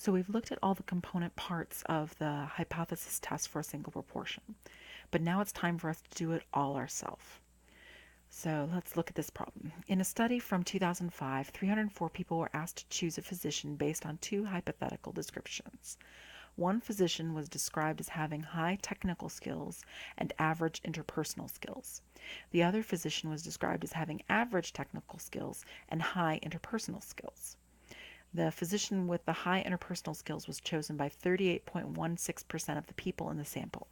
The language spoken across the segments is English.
So we've looked at all the component parts of the hypothesis test for a single proportion, but now it's time for us to do it all ourselves. So let's look at this problem. In a study from 2005, 304 people were asked to choose a physician based on two hypothetical descriptions. One physician was described as having high technical skills and average interpersonal skills. The other physician was described as having average technical skills and high interpersonal skills. The physician with the high interpersonal skills was chosen by 38.16% of the people in the sample.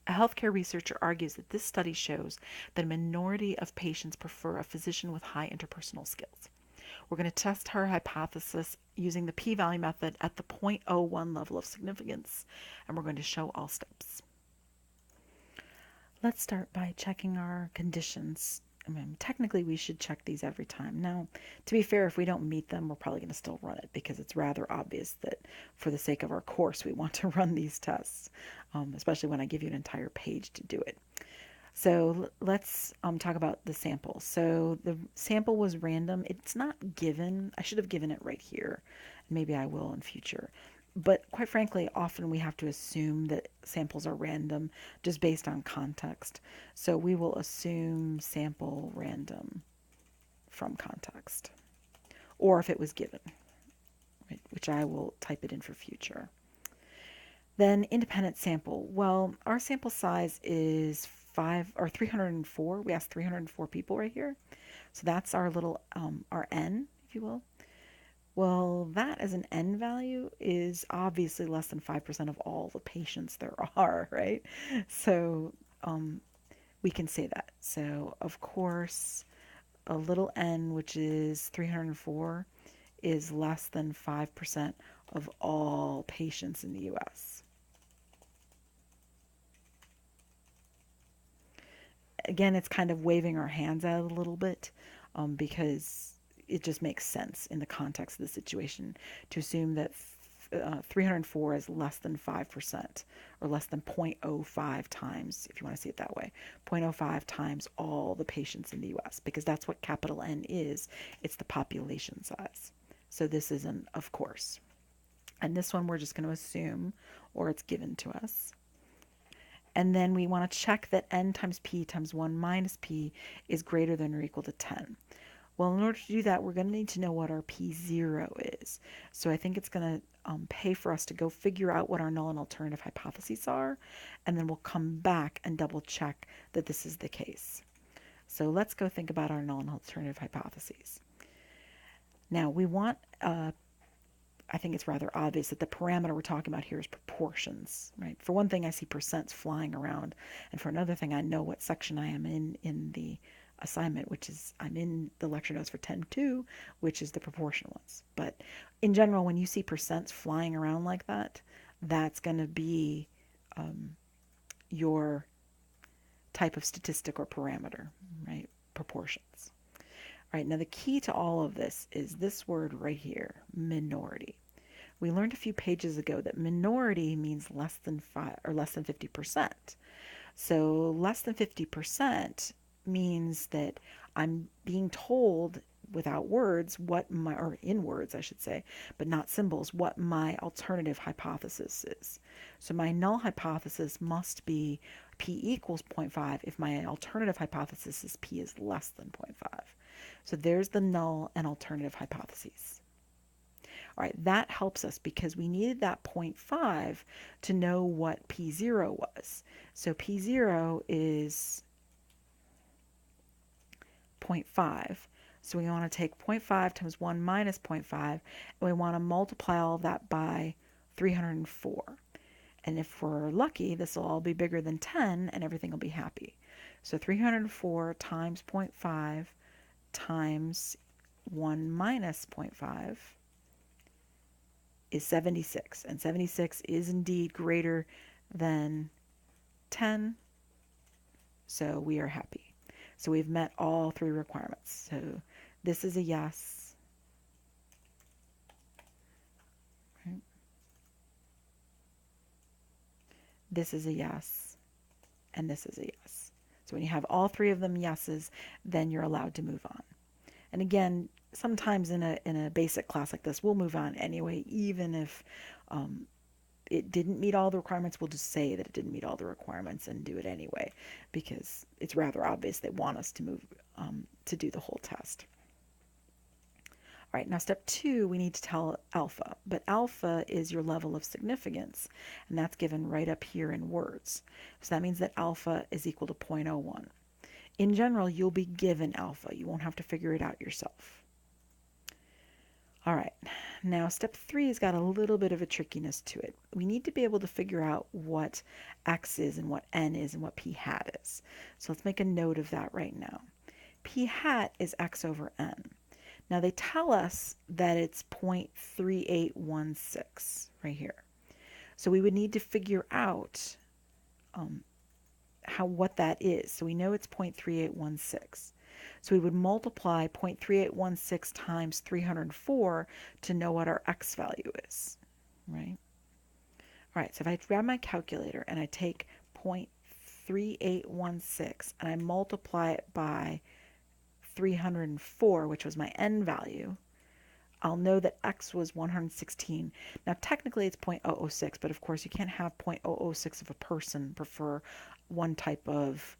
A healthcare researcher argues that this study shows that a minority of patients prefer a physician with high interpersonal skills. We're going to test her hypothesis using the p-value method at the 0.01 level of significance, and we're going to show all steps. Let's start by checking our conditions. Technically, we should check these every time. Now, to be fair, if we don't meet them, we're probably going to still run it because it's rather obvious that for the sake of our course, we want to run these tests, especially when I give you an entire page to do it. So let's talk about the sample. So the sample was random. It's not given. I should have given it right here. Maybe I will in future. But quite frankly, often we have to assume that samples are random just based on context. So we will assume sample random from context, or if it was given, right, which I will type it in for future. Then independent sample. Well, our sample size is 304. We asked 304 people right here. So that's our little, our n, if you will. Well, that as an n value is obviously less than 5% of all the patients there are, right? So we can say that. So of course, a little n, which is 304, is less than 5% of all patients in the US. Again, it's kind of waving our hands out a little bit because it just makes sense in the context of the situation to assume that 304 is less than 5% or less than 0.05 times, if you want to see it that way, 0.05 times all the patients in the US, because that's what capital N is. It's the population size. So this is an of course. And this one we're just going to assume, or it's given to us. And then we want to check that n times p times 1 minus p is greater than or equal to 10. Well, in order to do that, we're going to need to know what our p0 is. So I think it's going to pay for us to go figure out what our null and alternative hypotheses are, and then we'll come back and double check that this is the case. So let's go think about our null and alternative hypotheses. Now, we want I think it's rather obvious that the parameter we're talking about here is proportions, right? For one thing, I see percents flying around. And for another thing, I know what section I am in the assignment, which is I'm in the lecture notes for 10.2, which is the proportion ones. But in general, when you see percents flying around like that, that's going to be your type of statistic or parameter, right? Proportions. All right, now the key to all of this is this word right here, minority. We learned a few pages ago that minority means less than 5 or less than 50%. So less than 50% means that I'm being told without words what my, or in words I should say, but not symbols, what my alternative hypothesis is. So my null hypothesis must be p equals 0.5 if my alternative hypothesis is p is less than 0.5. So there's the null and alternative hypotheses. All right, that helps us because we needed that 0.5 to know what P0 was. So P0 is 0.5. So we want to take 0.5 times 1 minus 0.5, and we want to multiply all of that by 304. And if we're lucky, this will all be bigger than 10, and everything will be happy. So 304 times 0.5 times 1 minus 0.5 is 76, and 76 is indeed greater than 10, so we are happy. So we've met all three requirements. So this is a yes. Right. This is a yes, and this is a yes. So when you have all three of them yeses, then you're allowed to move on. And again, sometimes in a basic class like this, we'll move on anyway, even if um, it didn't meet all the requirements. We'll just say that it didn't meet all the requirements and do it anyway, because it's rather obvious they want us to move to do the whole test. All right, now step 2, we need to tell alpha, but alpha is your level of significance, and that's given right up here in words. So that means that alpha is equal to 0.01. In general, you'll be given alpha. You won't have to figure it out yourself. All right, now step 3 has got a little bit of a trickiness to it. We need to be able to figure out what x is and what n is and what p hat is. So let's make a note of that right now. P hat is x over n. Now they tell us that it's 0.3816 right here. So we would need to figure out what that is. So we know it's 0.3816. So we would multiply 0.3816 times 304 to know what our x value is, right? All right, so if I grab my calculator and I take 0.3816 and I multiply it by 304, which was my n value, I'll know that x was 116. Now, technically it's 0.006, but of course you can't have 0.006 of a person prefer one type of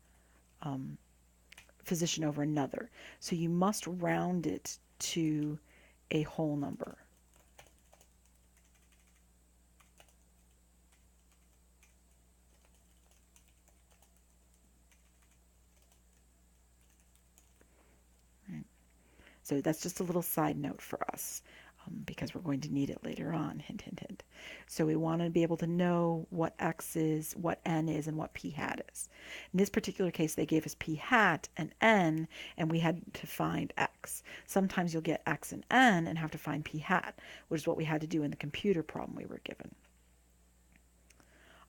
physician over another. So you must round it to a whole number. Right. So that's just a little side note for us. Because we're going to need it later on, hint, hint, hint. So we want to be able to know what x is, what n is, and what p hat is. In this particular case, they gave us p hat and n, and we had to find x. Sometimes you'll get x and n and have to find p hat, which is what we had to do in the computer problem we were given.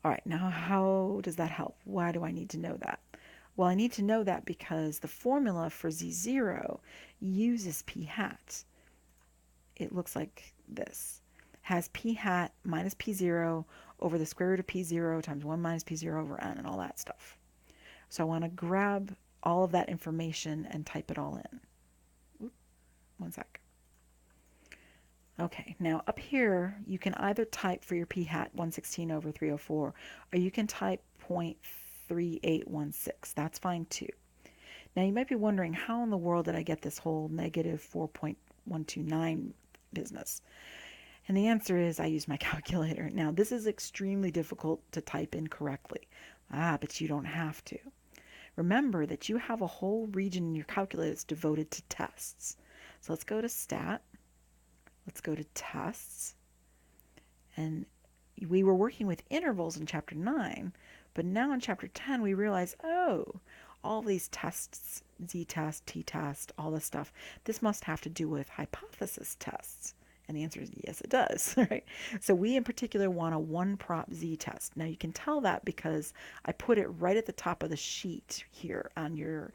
All right, now how does that help? Why do I need to know that? Well, I need to know that because the formula for z0 uses p hat. It looks like this. Has p hat minus p0 over the square root of p0 times 1 minus p0 over n and all that stuff. So I want to grab all of that information and type it all in. Oop, one sec. Okay, now up here, you can either type for your p hat 116 over 304, or you can type 0.3816. That's fine too. Now you might be wondering, how in the world did I get this whole negative 4.129 business? And the answer is I use my calculator. Now, this is extremely difficult to type in correctly. But you don't have to. Remember that you have a whole region in your calculator that's devoted to tests. So let's go to Stat. Let's go to Tests. And we were working with intervals in Chapter 9, but now in Chapter 10 we realize, oh, all these tests, z-test, t-test, all this stuff, this must have to do with hypothesis tests. And the answer is yes, it does, right? So we in particular want a one-prop z-test. Now you can tell that because I put it right at the top of the sheet here on your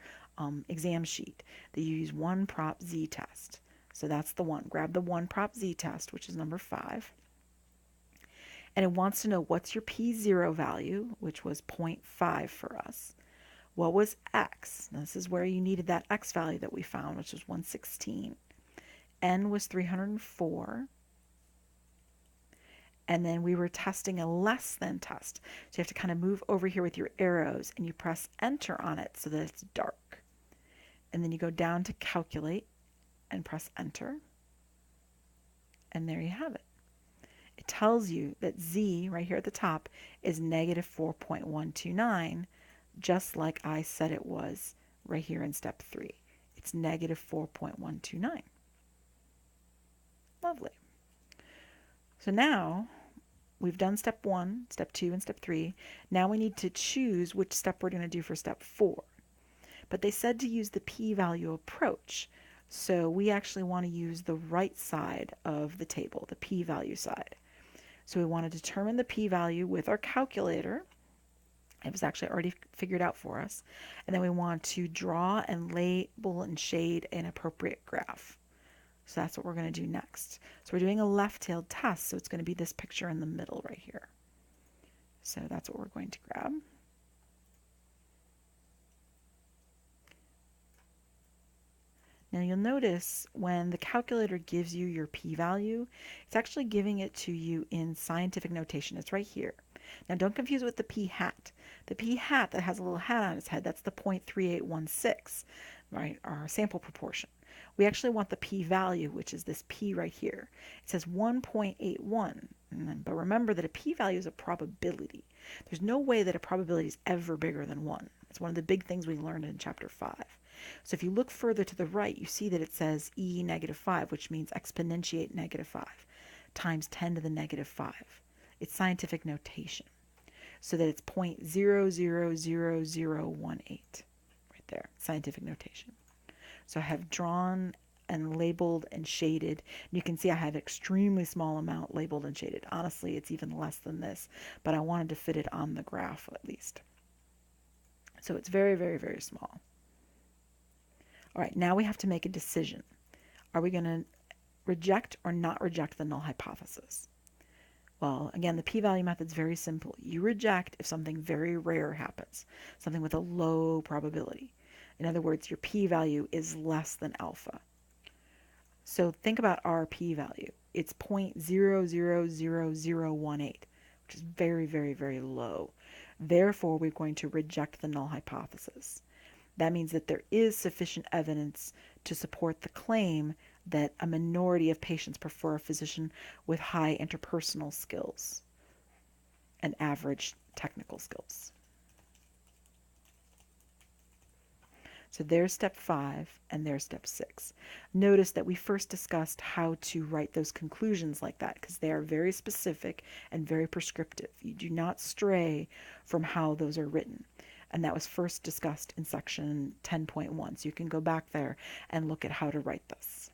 exam sheet, that you use one-prop z-test. So that's the one. Grab the one-prop z-test, which is number 5. And it wants to know what's your p0 value, which was 0.5 for us. What was x? Now, this is where you needed that x value that we found, which was 116. N was 304. And then we were testing a less than test. So you have to kind of move over here with your arrows and you press enter on it so that it's dark. And then you go down to calculate and press enter. And there you have it. It tells you that z right here at the top is negative 4.129, just like I said it was right here in step 3. It's negative 4.129. Lovely. So now we've done step 1, step 2, and step 3. Now we need to choose which step we're going to do for step 4. But they said to use the p-value approach. So we actually want to use the right side of the table, the p-value side. So we want to determine the p-value with our calculator. It was actually already figured out for us. And then we want to draw and label and shade an appropriate graph. So that's what we're going to do next. So we're doing a left-tailed test, so it's going to be this picture in the middle right here. So that's what we're going to grab. Now you'll notice when the calculator gives you your p-value, it's actually giving it to you in scientific notation. It's right here. Now don't confuse it with the p-hat. The p-hat that has a little hat on its head, that's the 0.3816, right, our sample proportion. We actually want the p-value, which is this p right here. It says 1.81, but remember that a p-value is a probability. There's no way that a probability is ever bigger than 1. It's one of the big things we learned in chapter 5. So if you look further to the right, you see that it says e negative 5, which means exponentiate negative 5 times 10 to the negative 5. It's scientific notation. So that it's 0.000018 right there, scientific notation. So I have drawn and labeled and shaded. You can see I have an extremely small amount labeled and shaded. Honestly, it's even less than this, but I wanted to fit it on the graph at least. So it's very, very, very small. All right, now we have to make a decision. Are we going to reject or not reject the null hypothesis? Well, again, the p-value method is very simple. You reject if something very rare happens, something with a low probability. In other words, your p-value is less than alpha. So think about our p-value. It's 0.000018, which is very, very, very low. Therefore, we're going to reject the null hypothesis. That means that there is sufficient evidence to support the claim that a minority of patients prefer a physician with high interpersonal skills and average technical skills. So there's step 5 and there's step 6. Notice that we first discussed how to write those conclusions like that because they are very specific and very prescriptive. You do not stray from how those are written. And that was first discussed in section 10.1. So you can go back there and look at how to write this.